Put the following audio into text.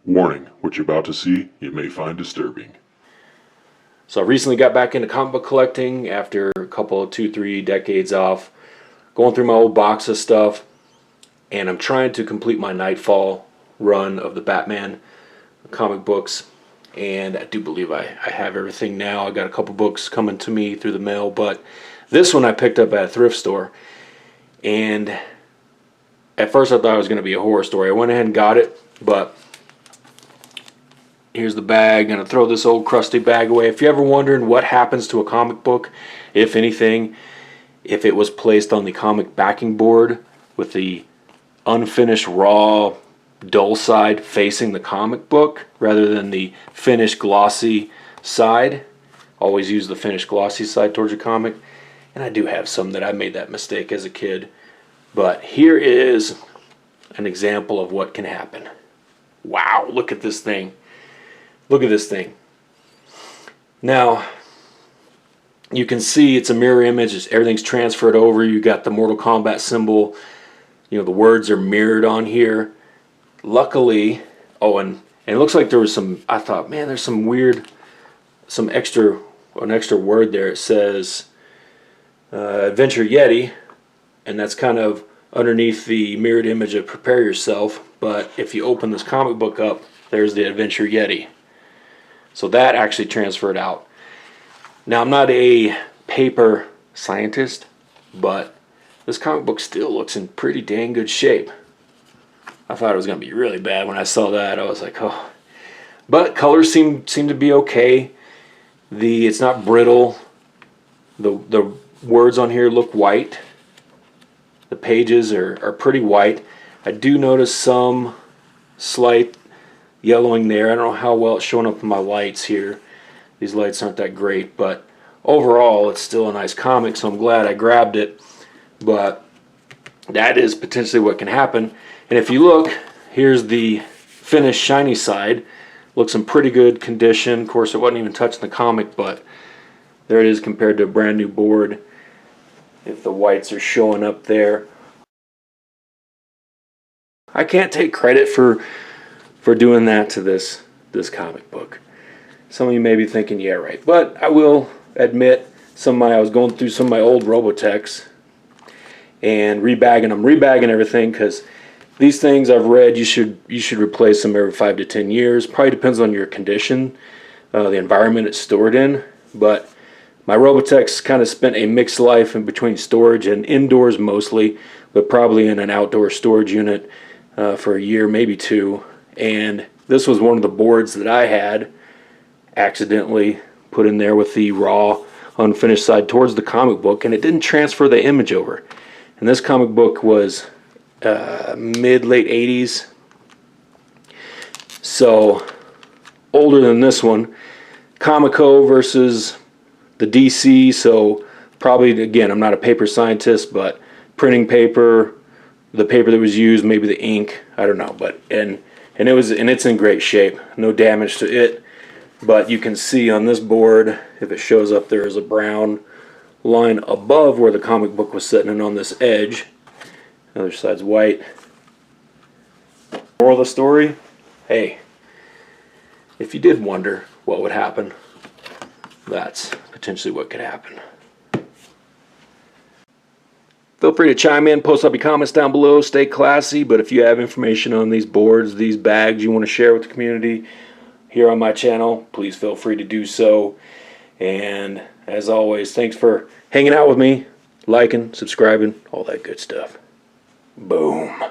Warning, what you're about to see, you may find disturbing. So I recently got back into comic book collecting after a couple of 2-3 decades off, going through my old box of stuff, and I'm trying to complete my Nightfall run of the Batman comic books. And I do believe I have everything now. I got a couple books coming to me through the mail, but this one I picked up at a thrift store. And at first I thought it was going to be a horror story. I went ahead and got it, but here's the bag. I'm going to throw this old crusty bag away. If you're ever wondering what happens to a comic book, if anything, if it was placed on the comic backing board with the unfinished, raw, dull side facing the comic book rather than the finished, glossy side, always use the finished, glossy side towards your comic. And I do have some that I made that mistake as a kid. But here is an example of what can happen. Wow, look at this thing. Look at this thing. Now, you can see it's a mirror image. Everything's transferred over. You got the Mortal Kombat symbol. You know, the words are mirrored on here. Luckily, oh, and it looks like there was some, I thought, man, there's some weird, an extra word there. It says Adventure Yeti, and that's kind of underneath the mirrored image of Prepare Yourself. But if you open this comic book up, there's the Adventure Yeti. So that actually transferred out. Now, I'm not a paper scientist, but this comic book still looks in pretty dang good shape. I thought it was going to be really bad when I saw that. I was like, oh. But colors seem to be okay. It's not brittle. The words on here look white. The pages are pretty white. I do notice some slight yellowing there. I don't know how well it's showing up in my lights here. These lights aren't that great, but overall it's still a nice comic, so I'm glad I grabbed it. But that is potentially what can happen. And if you look, here's the finished shiny side. Looks in pretty good condition. Of course, it wasn't even touching the comic, but there it is compared to a brand new board. If the whites are showing up there. I can't take credit for doing that to this comic book. Some of you may be thinking, yeah, right. But I will admit, I was going through some of my old Robotechs and rebagging everything, because these things I've read you should replace them every 5 to 10 years. Probably depends on your condition, the environment it's stored in. But my Robotechs kind of spent a mixed life in between storage and indoors mostly, but probably in an outdoor storage unit for a year, maybe 2. And this was one of the boards that I had accidentally put in there with the raw, unfinished side towards the comic book, and it didn't transfer the image over. And this comic book was mid-late 80s, so older than this one. Comico versus the DC, so probably, again, I'm not a paper scientist, but printing paper, the paper that was used, maybe the ink, I don't know, but and it's in great shape, no damage to it. But you can see on this board, if it shows up, there is a brown line above where the comic book was sitting, and on this edge, the other side's white. Moral of the story, hey, if you did wonder what would happen, that's potentially what could happen. Feel free to chime in, post up your comments down below, stay classy. But if you have information on these boards, these bags you want to share with the community here on my channel, please feel free to do so. And as always, thanks for hanging out with me, liking, subscribing, all that good stuff. Boom.